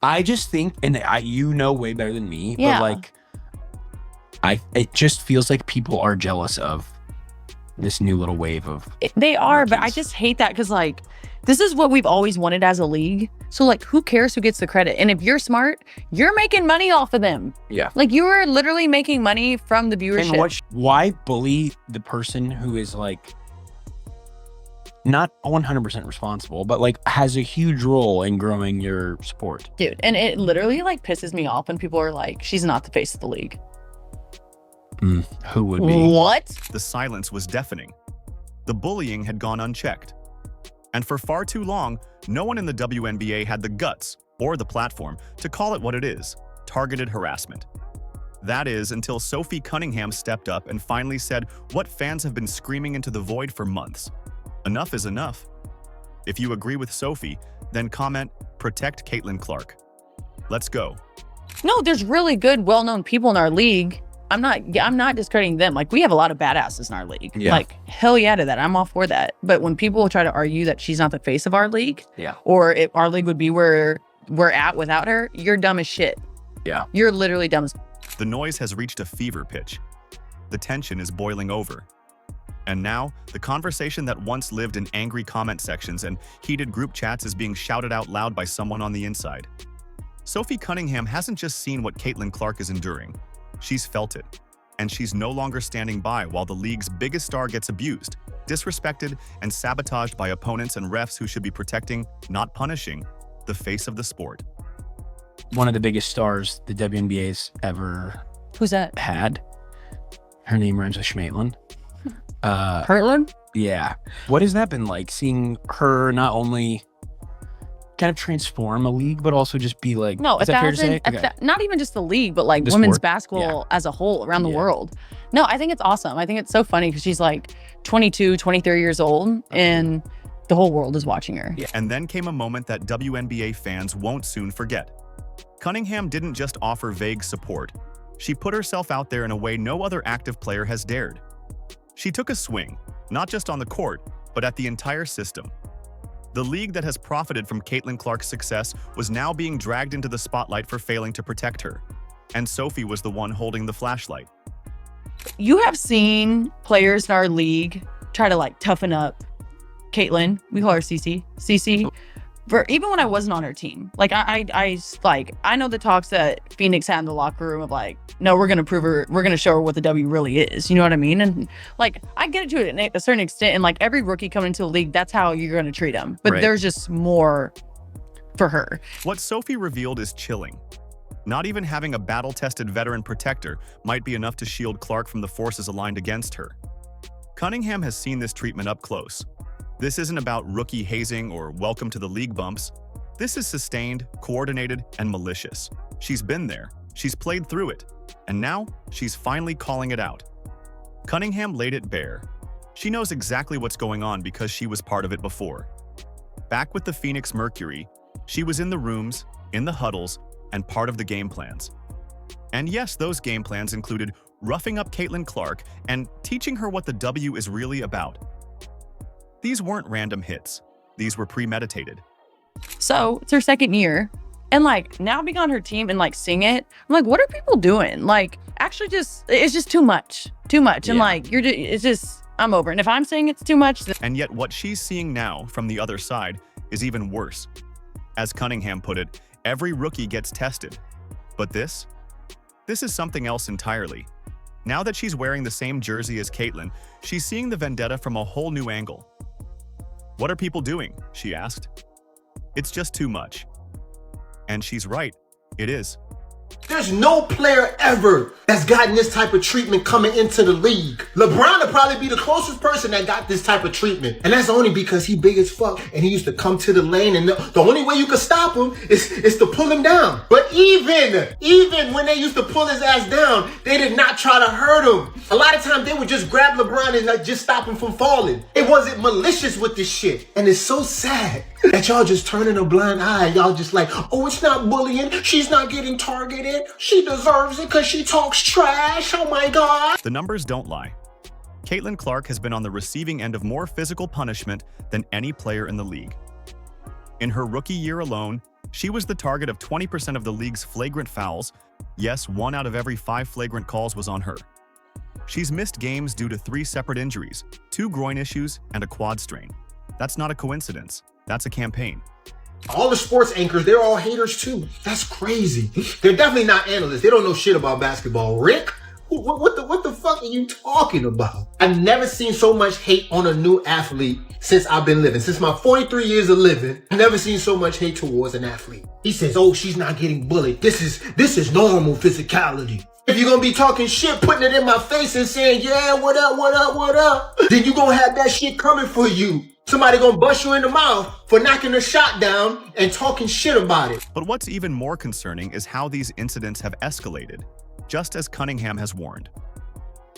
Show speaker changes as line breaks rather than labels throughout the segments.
I just think, and you know way better than me,
Yeah.
but like, it just feels like people are jealous of this new little wave of
They are, but I
rookies.
just hate that because, like, this is what we've always wanted as a league. So, like, who cares who gets the credit? And if you're smart, you're making money off of them.
Yeah.
Like, you are literally making money from the viewership.
And why bully the person who is like not 100% responsible, but like has a huge role in growing your sport?
Dude, and it literally, like, pisses me off when people are like, she's not the face of the league.
Who would be?
What?
The silence was deafening. The bullying had gone unchecked. And for far too long, no one in the WNBA had the guts or the platform to call it what it is: targeted harassment. That is, until Sophie Cunningham stepped up and finally said what fans have been screaming into the void for months: enough is enough. If you agree with Sophie, then comment, "Protect Caitlin Clark." Let's go.
No, there's really good, well-known people in our league. I'm not discrediting them. Like, we have a lot of badasses in our league.
Yeah.
Like, hell yeah to that. I'm all for that. But when people try to argue that she's not the face of our league,
Yeah.
or if our league would be where we're at without her, you're dumb as shit.
Yeah.
You're literally dumb as.
The noise has reached a fever pitch. The tension is boiling over. And now, the conversation that once lived in angry comment sections and heated group chats is being shouted out loud by someone on the inside. Sophie Cunningham hasn't just seen what Caitlin Clark is enduring. She's felt it. And she's no longer standing by while the league's biggest star gets abused, disrespected, and sabotaged by opponents and refs who should be protecting, not punishing, the face of the sport.
One of the biggest stars the WNBA's ever
Who's that?
had. Her name rhymes with Schmaitland.
Hurtland?
Yeah. What has that been like, seeing her not only kind of transform a league, but also just be like,
No,
is that fair to say?
not even just the league, but like
The
women's
sport?
basketball as a whole around the
Yeah.
world. No, I think it's awesome. I think it's so funny because she's like 22, 23 years old and the whole world is watching her.
Yeah.
And then came a moment that WNBA fans won't soon forget. Cunningham didn't just offer vague support. She put herself out there in a way no other active player has dared. She took a swing, not just on the court, but at the entire system. The league that has profited from Caitlin Clark's success was now being dragged into the spotlight for failing to protect her. And Sophie was the one holding the flashlight.
You have seen players in our league try to like toughen up Caitlin. We call her CC. CC. For even when I wasn't on her team, like I know the talks that Phoenix had in the locker room of like, no, we're gonna prove her, we're gonna show her what the W really is. You know what I mean? And like, I get it to a certain extent. And like every rookie coming into the league, that's how you're gonna treat them. But
Right.
there's just more for her.
What Sophie revealed is chilling. Not even having a battle-tested veteran protector might be enough to shield Clark from the forces aligned against her. Cunningham has seen this treatment up close. This isn't about rookie hazing or welcome to the league bumps. This is sustained, coordinated, and malicious. She's been there. She's played through it. And now, she's finally calling it out. Cunningham laid it bare. She knows exactly what's going on because she was part of it before. Back with the Phoenix Mercury, she was in the rooms, in the huddles, and part of the game plans. And yes, those game plans included roughing up Caitlin Clark and teaching her what the W is really about. These weren't random hits. These were premeditated.
So it's her second year. And like now being on her team and like seeing it, I'm like, what are people doing? Like, actually it's just too much. Too much. And
Yeah.
like, it's just, I'm over. And if I'm saying it's too much, then
And yet what she's seeing now from the other side is even worse. As Cunningham put it, every rookie gets tested. But this is something else entirely. Now that she's wearing the same jersey as Caitlin, she's seeing the vendetta from a whole new angle. "What are people doing?" she asked. "It's just too much." And she's right. It is.
There's no player ever that's gotten this type of treatment coming into the league. LeBron will probably be the closest person that got this type of treatment. And that's only because he big as fuck and he used to come to the lane, and the only way you could stop him is to pull him down. But even when they used to pull his ass down, they did not try to hurt him. A lot of times they would just grab LeBron and like just stop him from falling. It wasn't malicious with this shit. And it's so sad that y'all just turning a blind eye. Y'all just like, oh, it's not bullying. She's not getting targeted. She deserves it because she talks trash. Oh my God.
The numbers don't lie. Caitlin Clark has been on the receiving end of more physical punishment than any player in the league. In her rookie year alone, She was the target of 20% of the league's flagrant fouls. Yes, 1 out of every 5 flagrant calls was on her. She's missed games due to 3 separate injuries, 2 groin issues, and a quad strain. That's not a coincidence. That's a campaign.
All the sports anchors, they're all haters too. That's crazy. They're definitely not analysts. They don't know shit about basketball. Rick, what the fuck are you talking about? I've never seen so much hate on a new athlete since I've been living. Since my 43 years of living, I've never seen so much hate towards an athlete. He says, oh, she's not getting bullied. This is normal physicality. If you're gonna be talking shit, putting it in my face and saying, yeah, what up, then you gonna have that shit coming for you. Somebody gonna bust you in the mouth for knocking a shot down and talking shit about it.
But what's even more concerning is how these incidents have escalated, just as Cunningham has warned.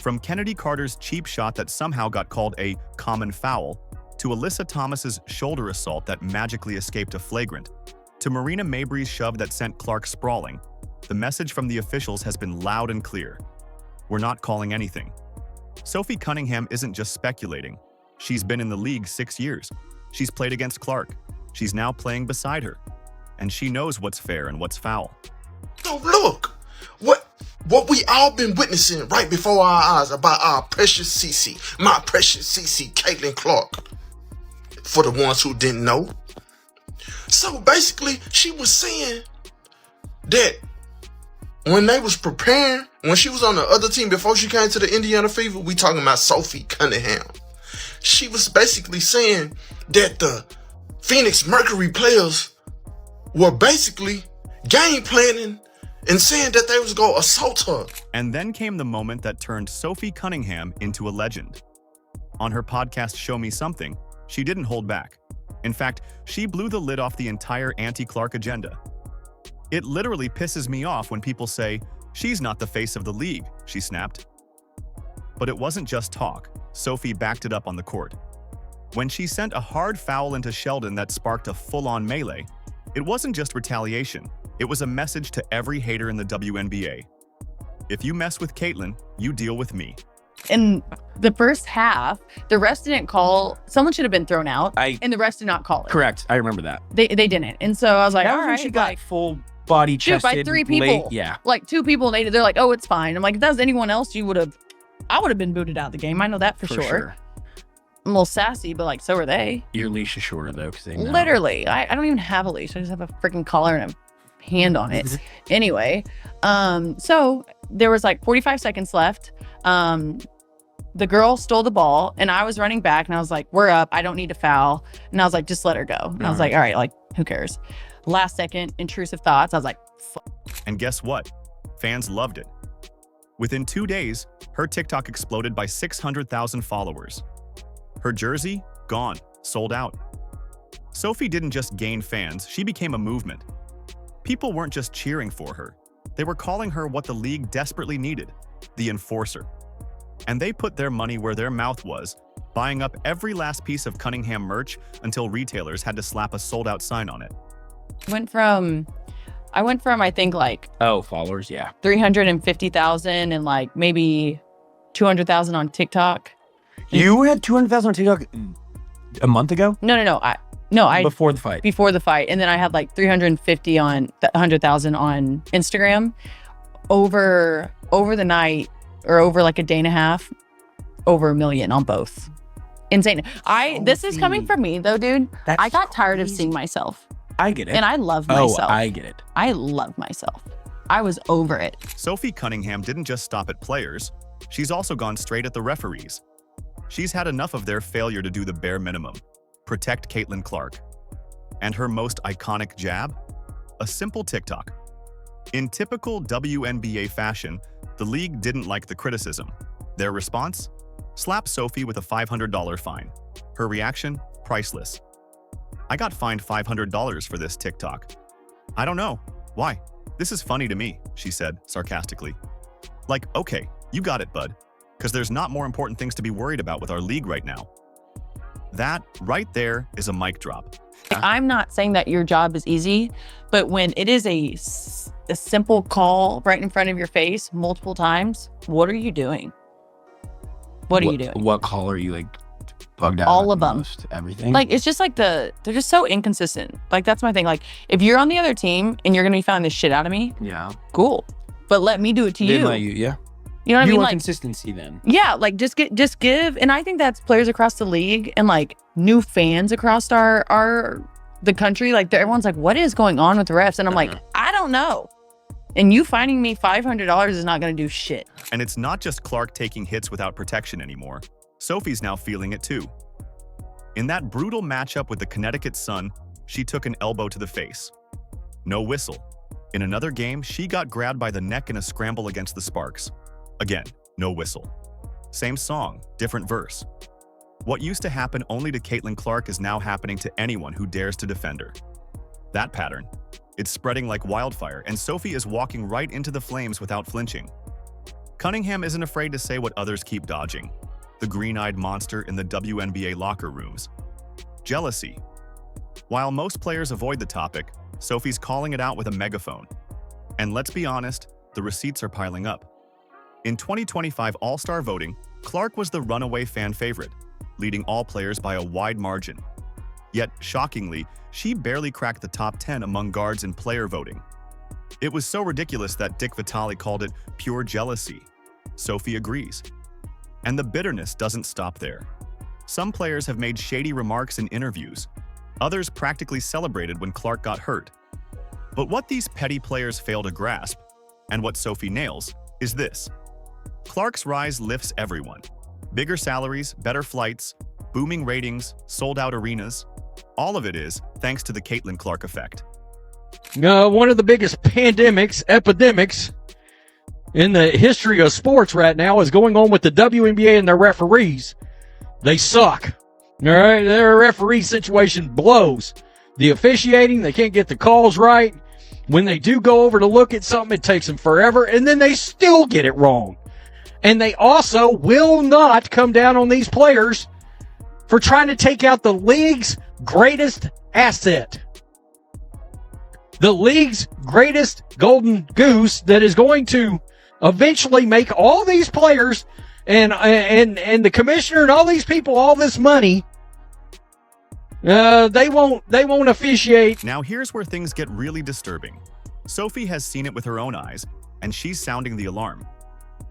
From Kennedy Carter's cheap shot that somehow got called a common foul, to Alyssa Thomas's shoulder assault that magically escaped a flagrant, to Marina Mabrey's shove that sent Clark sprawling, the message from the officials has been loud and clear. We're not calling anything. Sophie Cunningham isn't just speculating. She's been in the league 6 years. She's played against Clark. She's now playing beside her. And she knows what's fair and what's foul.
So look, what we all been witnessing right before our eyes about our precious CC, my precious CC, Caitlin Clark. For the ones who didn't know. So basically, she was saying that when they was preparing, when she was on the other team before she came to the Indiana Fever, we talking about Sophie Cunningham. She was basically saying that the Phoenix Mercury players were basically game planning and saying that they was going to assault her.
And then came the moment that turned Sophie Cunningham into a legend. On her podcast Show Me Something, she didn't hold back. In fact, she blew the lid off the entire anti-Clark agenda. It literally pisses me off when people say, she's not the face of the league, she snapped. But it wasn't just talk. Sophie backed it up on the court. When she sent a hard foul into Sheldon that sparked a full-on melee, it wasn't just retaliation. It was a message to every hater in the WNBA. If you mess with Caitlin, you deal with me.
In the first half, the refs didn't call. Someone should have been thrown out, and the refs did not call it.
Correct. I remember that.
They didn't. And so I was like,
That
all
was when
right.
she got full body
Dude,
chested.
by 3 people.
Yeah.
Like 2 people, they're like, oh, it's fine. I'm like, if that was anyone else, I would have been booted out of the game. I know that for sure. I'm a little sassy, but like, so are they.
Your leash is shorter though, because they know.
Literally. I don't even have a leash. I just have a freaking collar and a hand on it. Anyway, so there was like 45 seconds left. The girl stole the ball and I was running back and I was like, we're up. I don't need to foul. And I was like, just let her go. And I was like, all right, like, who cares? Last second, intrusive thoughts. I was like,
And guess what? Fans loved it. Within 2 days, her TikTok exploded by 600,000 followers. Her jersey, gone, sold out. Sophie didn't just gain fans, she became a movement. People weren't just cheering for her. They were calling her what the league desperately needed, the enforcer. And they put their money where their mouth was, buying up every last piece of Cunningham merch until retailers had to slap a sold-out sign on it.
I went from, I think, like,
followers, yeah.
350,000 and like maybe 200,000 on TikTok.
You had 200,000 on TikTok a month ago?
No,
Before the fight.
Before the fight. And then I had like 350 on 100,000 on Instagram over the night, or over like a day and a half, over 1 million on both. Insane. This is coming from me though, dude. I got tired of seeing myself.
I get it.
And I love myself.
I get it.
I love myself. I was over it.
Sophie Cunningham didn't just stop at players, she's also gone straight at the referees. She's had enough of their failure to do the bare minimum, protect Caitlin Clark. And her most iconic jab? A simple TikTok. In typical WNBA fashion, the league didn't like the criticism. Their response? Slap Sophie with a $500 fine. Her reaction? Priceless. I got fined $500 for this TikTok. I don't know. Why? This is funny to me, she said, sarcastically. Like, okay, you got it, bud. Because there's not more important things to be worried about with our league right now. That, right there, is a mic drop.
I'm not saying that your job is easy, but when it is a simple call right in front of your face multiple times, what are you doing? What are you doing?
What call are you bugged out.
All
on
of them.
most everything.
Like, it's just like they're just so inconsistent. Like, that's my thing. Like, if you're on the other team and you're gonna be fouling the shit out of me,
yeah,
cool. But let me do it to
Didn't
you.
let you. Yeah,
You know what I
you
mean?
want
Like,
consistency then.
yeah, like just give. And I think that's players across the league and like new fans across the country. Like, everyone's like, what is going on with the refs? And I'm like, I don't know. And you finding me $500 is not going to do shit.
And it's not just Clark taking hits without protection anymore. Sophie's now feeling it too. In that brutal matchup with the Connecticut Sun, she took an elbow to the face. No whistle. In another game, she got grabbed by the neck in a scramble against the Sparks. Again, no whistle. Same song, different verse. What used to happen only to Caitlin Clark is now happening to anyone who dares to defend her. That pattern, it's spreading like wildfire, and Sophie is walking right into the flames without flinching. Cunningham isn't afraid to say what others keep dodging. The green-eyed monster in the WNBA locker rooms. Jealousy. While most players avoid the topic, Sophie's calling it out with a megaphone. And let's be honest, the receipts are piling up. In 2025 All-Star voting, Clark was the runaway fan favorite, leading all players by a wide margin. Yet, shockingly, she barely cracked the top 10 among guards in player voting. It was so ridiculous that Dick Vitale called it pure jealousy. Sophie agrees. And the bitterness doesn't stop there. Some players have made shady remarks in interviews. Others practically celebrated when Clark got hurt. But what these petty players fail to grasp, and what Sophie nails, is this. Clark's rise lifts everyone. Bigger salaries, better flights, booming ratings, sold-out arenas. All of it is thanks to the Caitlin Clark effect.
One of the biggest epidemics in the history of sports right now is going on with the WNBA and their referees. They suck. All right, their referee situation blows. The officiating, they can't get the calls right. When they do go over to look at something, it takes them forever, and then they still get it wrong. And they also will not come down on these players for trying to take out the league's greatest asset. The league's greatest golden goose that is going to eventually make all these players and the commissioner and all these people all this money. They won't officiate.
Now here's where things get really disturbing. Sophie has seen it with her own eyes, and she's sounding the alarm.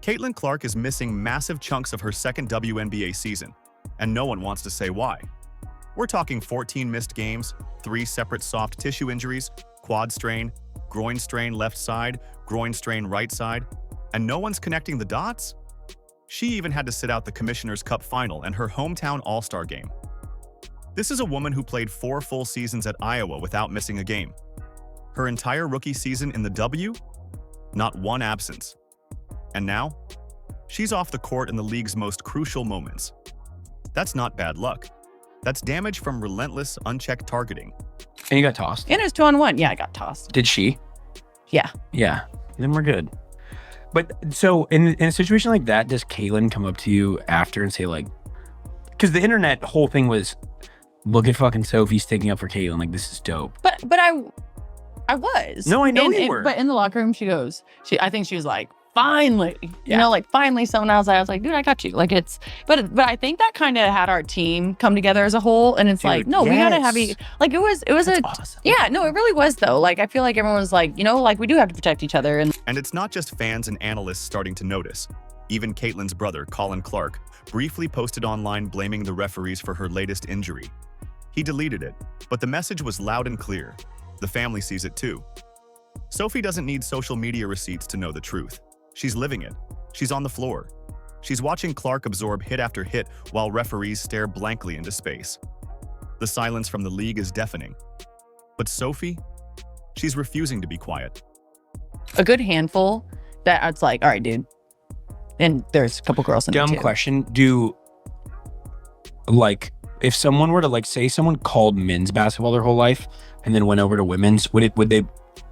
Caitlin Clark is missing massive chunks of her second WNBA season, and no one wants to say why. We're talking 14 missed games, 3 separate soft tissue injuries, quad strain, groin strain left side, groin strain right side, and no one's connecting the dots? She even had to sit out the Commissioner's Cup final and her hometown All-Star game. This is a woman who played 4 full seasons at Iowa without missing a game. Her entire rookie season in the W? Not one absence. And now, she's off the court in the league's most crucial moments. That's not bad luck. That's damage from relentless, unchecked targeting.
And you got tossed.
And it was 2-on-1. Yeah, I got tossed.
Did she?
Yeah.
Yeah. Then we're good. But so in a situation like that, does Caitlin come up to you after and say like, because the internet whole thing was, look at fucking Sophie sticking up for Caitlin, like this is dope.
But I was.
No, I know you were.
But in the locker room, I think she was like, finally,
Yeah.
like finally someone else. I was like, dude, I got you. Like but I think that kind of had our team come together as a whole. And it's
Dude,
like, no, we gotta have
yes.
like, it was
That's awesome.
yeah, no, it really was though. Like, I feel like everyone was like, like we do have to protect each other.
And it's not just fans and analysts starting to notice. Even Caitlin's brother, Colin Clark, briefly posted online blaming the referees for her latest injury. He deleted it, but the message was loud and clear. The family sees it too. Sophie doesn't need social media receipts to know the truth. She's living it. She's on the floor. She's watching Clark absorb hit after hit while referees stare blankly into space. The silence from the league is deafening. But Sophie? She's refusing to be quiet.
A good handful that it's like, all right, dude. And there's a couple girls in
Dumb
it too.
question. Like, if someone were to like say someone called men's basketball their whole life and then went over to women's, would they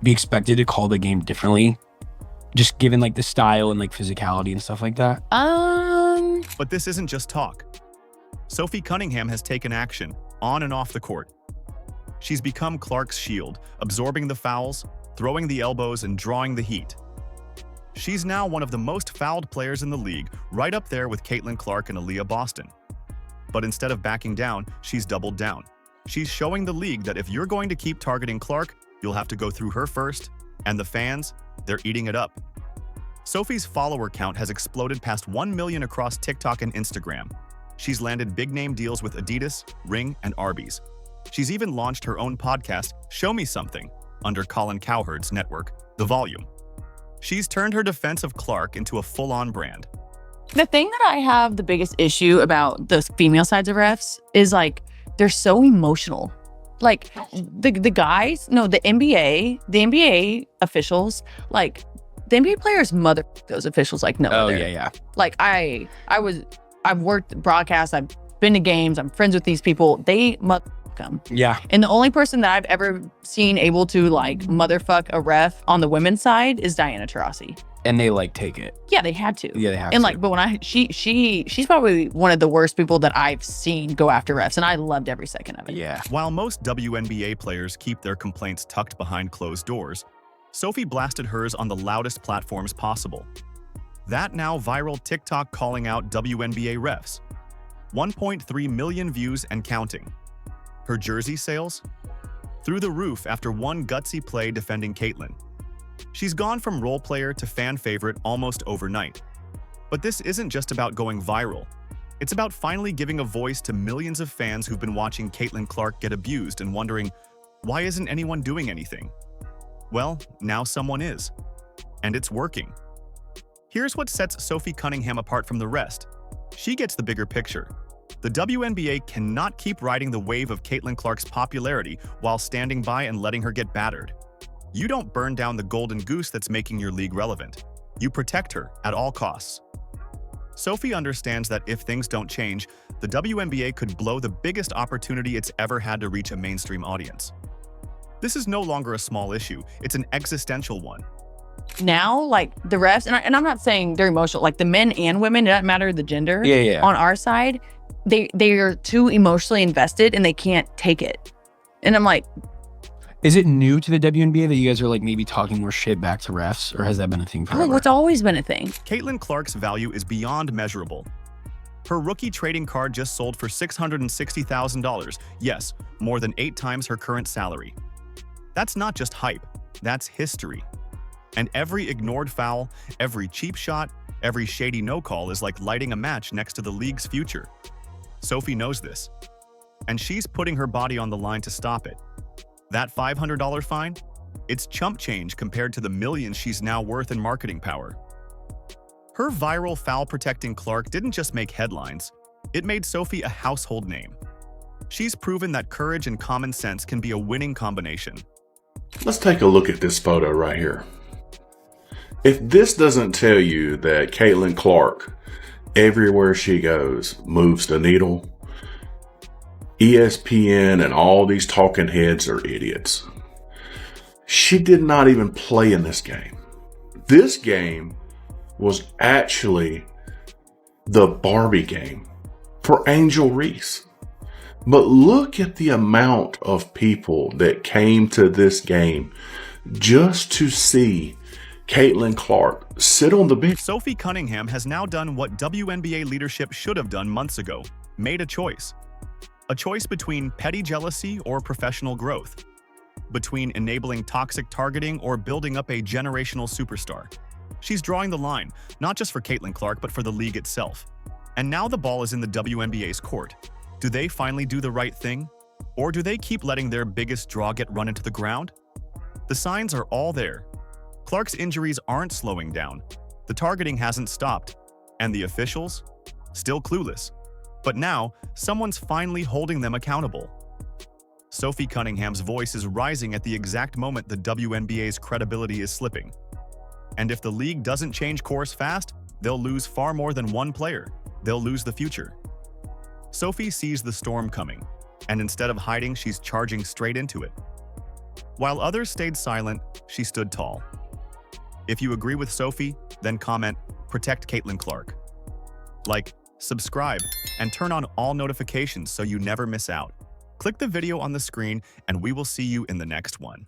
be expected to call the game differently? Just given like the style and like physicality and stuff like that?
But this isn't just talk. Sophie Cunningham has taken action, on and off the court. She's become Clark's shield, absorbing the fouls, throwing the elbows, and drawing the heat. She's now one of the most fouled players in the league, right up there with Caitlin Clark and Aaliyah Boston. But instead of backing down, she's doubled down. She's showing the league that if you're going to keep targeting Clark, you'll have to go through her first, and the fans, they're eating it up. Sophie's follower count has exploded past 1 million across TikTok and Instagram. She's landed big-name deals with Adidas, Ring, and Arby's. She's even launched her own podcast, Show Me Something, under Colin Cowherd's network, The Volume. She's turned her defense of Clark into a full-on brand.
The thing that I have the biggest issue about the female sides of refs is like they're so emotional. Like the guys, no, the NBA officials, like the NBA players mother those officials like no other.
Yeah.
Like I've worked broadcast, I've been to games, I'm friends with these people. They mother them.
Yeah.
And the only person that I've ever seen able to like motherfuck a ref on the women's side is Diana Taurasi.
And they like take it.
Yeah, they had to.
Yeah, they have
and
to.
like, but when she's probably one of the worst people that I've seen go after refs, and I loved every second of it.
Yeah.
While most WNBA players keep their complaints tucked behind closed doors, Sophie blasted hers on the loudest platforms possible. That now viral TikTok calling out WNBA refs. 1.3 million views and counting. Her jersey sales? Through the roof after one gutsy play defending Caitlyn. She's gone from role player to fan favorite almost overnight. But this isn't just about going viral. It's about finally giving a voice to millions of fans who've been watching Caitlyn Clark get abused and wondering, why isn't anyone doing anything? Well, now someone is. And it's working. Here's what sets Sophie Cunningham apart from the rest. She gets the bigger picture. The WNBA cannot keep riding the wave of Caitlyn Clark's popularity while standing by and letting her get battered. You don't burn down the golden goose that's making your league relevant. You protect her at all costs. Sophie understands that if things don't change, the WNBA could blow the biggest opportunity it's ever had to reach a mainstream audience. This is no longer a small issue, it's an existential one.
Now, like the refs, and I'm not saying they're emotional, like the men and women, it doesn't matter the gender.
Yeah.
On our side, they are too emotionally invested and they can't take it. And I'm like,
Is it new to the WNBA that you guys are like maybe talking more shit back to refs, or has that been a thing forever?
oh, it's always been a thing.
Caitlyn Clark's value is beyond measurable. Her rookie trading card just sold for $660,000. Yes, more than 8 times her current salary. That's not just hype, that's history. And every ignored foul, every cheap shot, every shady no-call is like lighting a match next to the league's future. Sophie knows this, and she's putting her body on the line to stop it. That $500 fine? It's chump change compared to the millions she's now worth in marketing power. Her viral foul-protecting Clark didn't just make headlines, it made Sophie a household name. She's proven that courage and common sense can be a winning combination.
Let's take a look at this photo right here. If this doesn't tell you that Caitlyn Clark, everywhere she goes, moves the needle, ESPN and all these talking heads are idiots. She did not even play in this game. This game was actually the Barbie game for Angel Reese. But look at the amount of people that came to this game just to see Caitlyn Clark sit on the bench.
Sophie Cunningham has now done what WNBA leadership should have done months ago, made a choice. A choice between petty jealousy or professional growth. Between enabling toxic targeting or building up a generational superstar. She's drawing the line, not just for Caitlyn Clark, but for the league itself. And now the ball is in the WNBA's court. Do they finally do the right thing? Or do they keep letting their biggest draw get run into the ground? The signs are all there. Clark's injuries aren't slowing down. The targeting hasn't stopped. And the officials? Still clueless. But now, someone's finally holding them accountable. Sophie Cunningham's voice is rising at the exact moment the WNBA's credibility is slipping. And if the league doesn't change course fast, they'll lose far more than one player. They'll lose the future. Sophie sees the storm coming, and instead of hiding, she's charging straight into it. While others stayed silent, she stood tall. If you agree with Sophie, then comment, "Protect Caitlyn Clark." Like, subscribe, and turn on all notifications so you never miss out. Click the video on the screen, and we will see you in the next one.